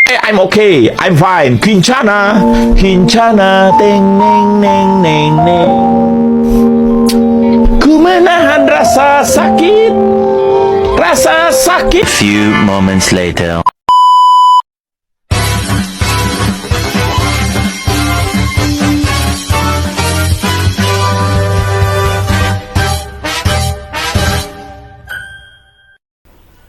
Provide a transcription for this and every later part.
I'm okay. I'm fine. Kincana. Kincana. Teng neng neng neng neng. Ku menahan rasa sakit. Rasa sakit. Few moments later.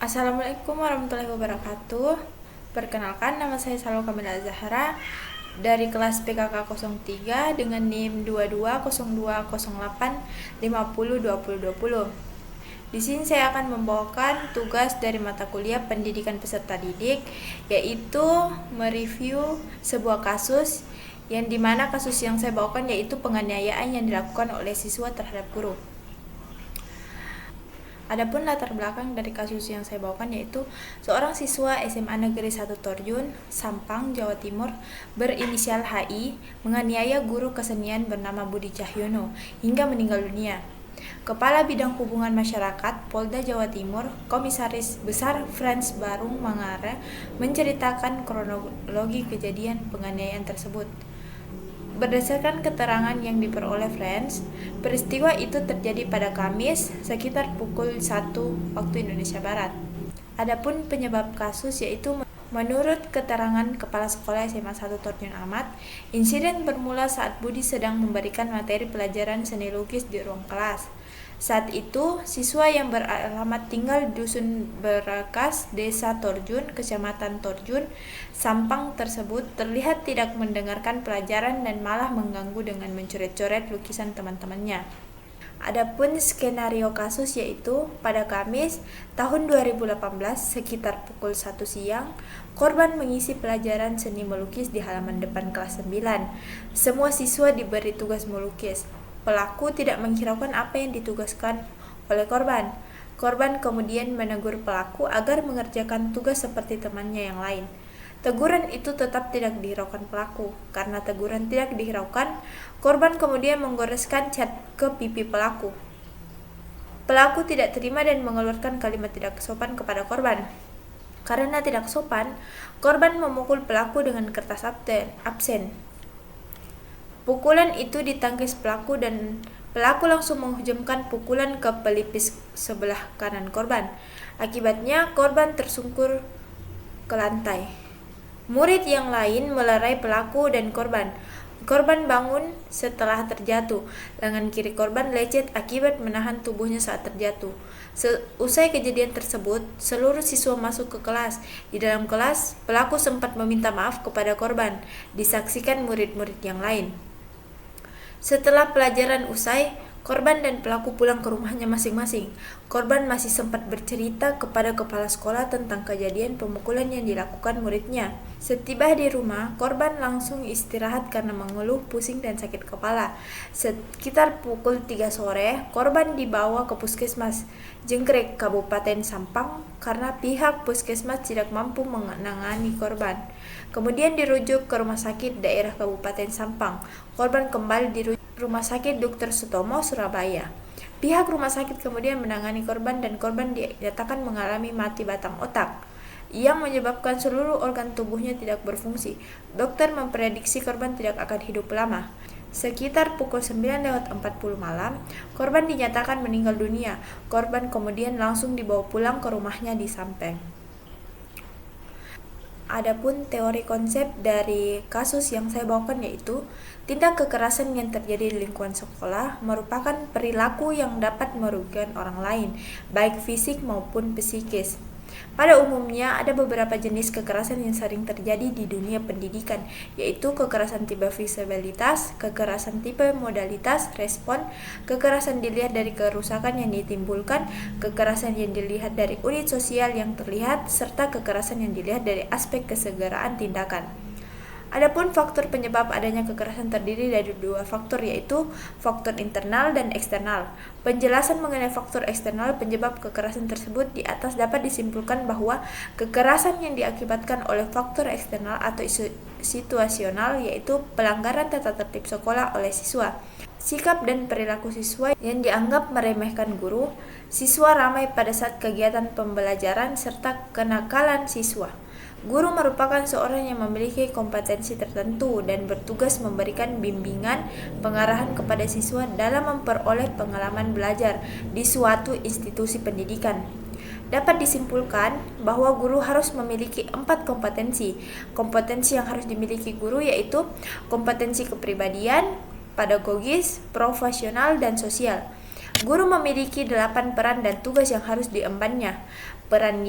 Assalamualaikum warahmatullahi wabarakatuh. Perkenalkan, nama saya Salwa Kamila Zahra dari kelas PKK 03 dengan NIM 220208502020. Di sini saya akan membawakan tugas dari mata kuliah pendidikan peserta didik, yaitu mereview sebuah kasus yang dimana kasus yang saya bawakan yaitu penganiayaan yang dilakukan oleh siswa terhadap guru. Adapun latar belakang dari kasus yang saya bawakan yaitu seorang siswa SMA Negeri 1 Torjun, Sampang, Jawa Timur berinisial HI menganiaya guru kesenian bernama Budi Cahyono hingga meninggal dunia. Kepala Bidang Hubungan Masyarakat Polda Jawa Timur, Komisaris Besar Frans Barung Mangare menceritakan kronologi kejadian penganiayaan tersebut. Berdasarkan keterangan yang diperoleh Frans, peristiwa itu terjadi pada Kamis sekitar pukul 1 waktu Indonesia Barat. Adapun penyebab kasus yaitu menurut keterangan Kepala Sekolah SMA 1 Torjun Ahmad, insiden bermula saat Budi sedang memberikan materi pelajaran seni lukis di ruang kelas. Saat itu, siswa yang beralamat tinggal di Dusun Berakas, Desa Torjun, Kecamatan Torjun, Sampang tersebut terlihat tidak mendengarkan pelajaran dan malah mengganggu dengan mencoret-coret lukisan teman-temannya. Adapun skenario kasus yaitu pada Kamis tahun 2018 sekitar pukul 1 siang, korban mengisi pelajaran seni melukis di halaman depan kelas 9. Semua siswa diberi tugas melukis. Pelaku tidak menghiraukan apa yang ditugaskan oleh korban. Korban kemudian menegur pelaku agar mengerjakan tugas seperti temannya yang lain. Teguran itu tetap tidak dihiraukan pelaku. Karena teguran tidak dihiraukan, korban kemudian menggoreskan cat ke pipi pelaku. Pelaku tidak terima dan mengeluarkan kalimat tidak sopan kepada korban. Karena tidak sopan, korban memukul pelaku dengan kertas absen. Pukulan itu ditangkis pelaku dan pelaku langsung menghujamkan pukulan ke pelipis sebelah kanan korban. Akibatnya korban tersungkur ke lantai. Murid yang lain melerai pelaku dan korban. Korban bangun setelah terjatuh. Lengan kiri korban lecet akibat menahan tubuhnya saat terjatuh. Usai kejadian tersebut, seluruh siswa masuk ke kelas. Di dalam kelas, pelaku sempat meminta maaf kepada korban, disaksikan murid-murid yang lain. Setelah pelajaran usai, korban dan pelaku pulang ke rumahnya masing-masing. Korban masih sempat bercerita kepada kepala sekolah tentang kejadian pemukulan yang dilakukan muridnya. Setiba di rumah, korban langsung istirahat karena mengeluh pusing dan sakit kepala. Sekitar pukul 3 sore, korban dibawa ke Puskesmas Jenggrek, Kabupaten Sampang karena pihak puskesmas tidak mampu menangani korban. Kemudian dirujuk ke rumah sakit daerah Kabupaten Sampang. Korban kembali di Rumah Sakit Dr. Sutomo, Surabaya. Pihak rumah sakit kemudian menangani korban dan korban dinyatakan mengalami mati batang otak yang menyebabkan seluruh organ tubuhnya tidak berfungsi. Dokter memprediksi korban tidak akan hidup lama. Sekitar pukul 9:40 malam, korban dinyatakan meninggal dunia. Korban kemudian langsung dibawa pulang ke rumahnya di Sampang. Adapun teori konsep dari kasus yang saya bawakan yaitu tindak kekerasan yang terjadi di lingkungan sekolah merupakan perilaku yang dapat merugikan orang lain, baik fisik maupun psikis. Pada umumnya ada beberapa jenis kekerasan yang sering terjadi di dunia pendidikan, yaitu kekerasan tipe visibilitas, kekerasan tipe modalitas respon, kekerasan dilihat dari kerusakan yang ditimbulkan, kekerasan yang dilihat dari unit sosial yang terlihat, serta kekerasan yang dilihat dari aspek kesegeraan tindakan. Adapun faktor penyebab adanya kekerasan terdiri dari dua faktor, yaitu faktor internal dan eksternal. Penjelasan mengenai faktor eksternal penyebab kekerasan tersebut di atas dapat disimpulkan bahwa kekerasan yang diakibatkan oleh faktor eksternal atau situasional yaitu pelanggaran tata tertib sekolah oleh siswa, sikap dan perilaku siswa yang dianggap meremehkan guru, siswa ramai pada saat kegiatan pembelajaran, serta kenakalan siswa. Guru merupakan seorang yang memiliki kompetensi tertentu dan bertugas memberikan bimbingan pengarahan kepada siswa dalam memperoleh pengalaman belajar di suatu institusi pendidikan. Dapat disimpulkan bahwa guru harus memiliki 4 kompetensi. Kompetensi yang harus dimiliki guru yaitu kompetensi kepribadian, pedagogis, profesional, dan sosial. Guru memiliki 8 peran dan tugas yang harus diembannya. Peran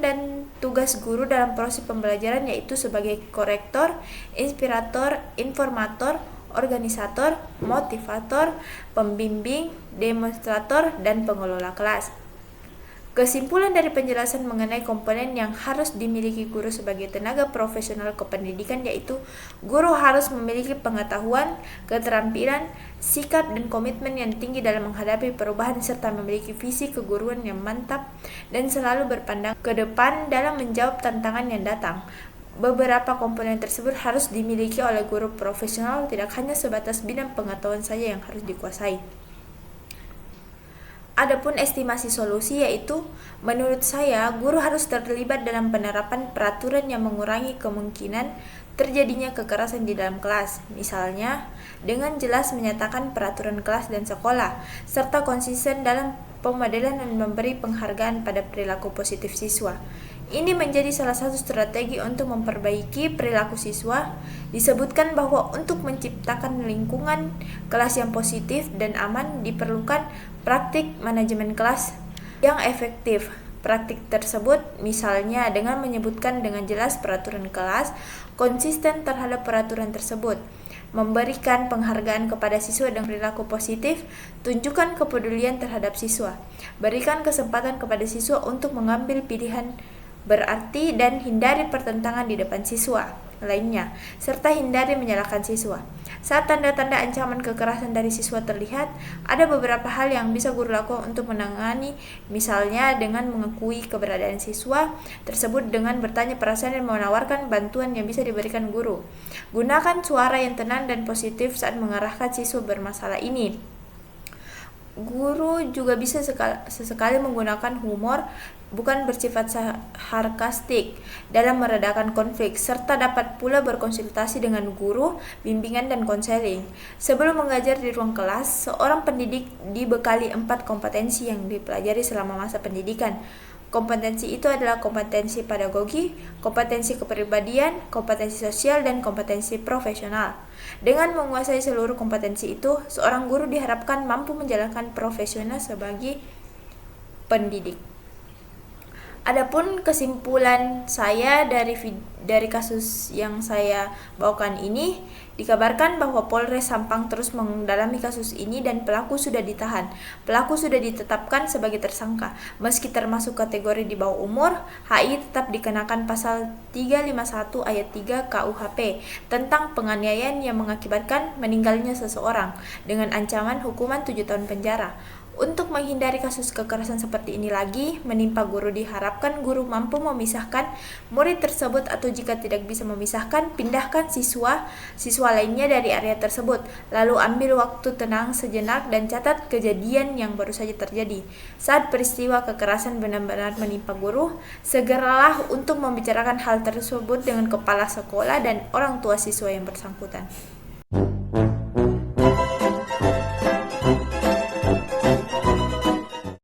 dan tugas guru dalam proses pembelajaran yaitu sebagai korektor, inspirator, informator, organisator, motivator, pembimbing, demonstrator, dan pengelola kelas. Kesimpulan dari penjelasan mengenai komponen yang harus dimiliki guru sebagai tenaga profesional kependidikan yaitu guru harus memiliki pengetahuan, keterampilan, sikap dan komitmen yang tinggi dalam menghadapi perubahan serta memiliki visi keguruan yang mantap dan selalu berpandang ke depan dalam menjawab tantangan yang datang. Beberapa komponen tersebut harus dimiliki oleh guru profesional, tidak hanya sebatas bidang pengetahuan saja yang harus dikuasai. Adapun estimasi solusi yaitu, menurut saya, guru harus terlibat dalam penerapan peraturan yang mengurangi kemungkinan terjadinya kekerasan di dalam kelas. Misalnya, dengan jelas menyatakan peraturan kelas dan sekolah, serta konsisten dalam pemodelan dan memberi penghargaan pada perilaku positif siswa. Ini menjadi salah satu strategi untuk memperbaiki perilaku siswa. Disebutkan bahwa untuk menciptakan lingkungan kelas yang positif dan aman diperlukan praktik manajemen kelas yang efektif. Praktik tersebut misalnya dengan menyebutkan dengan jelas peraturan kelas, konsisten terhadap peraturan tersebut, memberikan penghargaan kepada siswa dengan perilaku positif, tunjukkan kepedulian terhadap siswa, berikan kesempatan kepada siswa untuk mengambil pilihan berarti dan hindari pertentangan di depan siswa lainnya, serta hindari menyalahkan siswa. Saat tanda-tanda ancaman kekerasan dari siswa terlihat, ada beberapa hal yang bisa guru lakukan untuk menangani, misalnya dengan mengakui keberadaan siswa tersebut dengan bertanya perasaan dan menawarkan bantuan yang bisa diberikan guru. Gunakan suara yang tenang dan positif saat mengarahkan siswa bermasalah ini. Guru juga bisa sesekali menggunakan humor, bukan bersifat sarkastik, dalam meredakan konflik, serta dapat pula berkonsultasi dengan guru, bimbingan, dan konseling. Sebelum mengajar di ruang kelas, seorang pendidik dibekali 4 kompetensi yang dipelajari selama masa pendidikan. Kompetensi itu adalah kompetensi pedagogi, kompetensi kepribadian, kompetensi sosial, dan kompetensi profesional. Dengan menguasai seluruh kompetensi itu, seorang guru diharapkan mampu menjalankan profesional sebagai pendidik. Adapun kesimpulan saya dari kasus yang saya bawakan ini, dikabarkan bahwa Polres Sampang terus mendalami kasus ini dan pelaku sudah ditahan. Pelaku sudah ditetapkan sebagai tersangka. Meski termasuk kategori di bawah umur, HI tetap dikenakan pasal 351 ayat 3 KUHP tentang penganiayaan yang mengakibatkan meninggalnya seseorang dengan ancaman hukuman 7 tahun penjara. Untuk menghindari kasus kekerasan seperti ini lagi menimpa guru, diharapkan guru mampu memisahkan murid tersebut atau jika tidak bisa memisahkan, pindahkan siswa lainnya dari area tersebut. Lalu ambil waktu tenang sejenak dan catat kejadian yang baru saja terjadi. Saat peristiwa kekerasan benar-benar menimpa guru, segeralah untuk membicarakan hal tersebut dengan kepala sekolah dan orang tua siswa yang bersangkutan.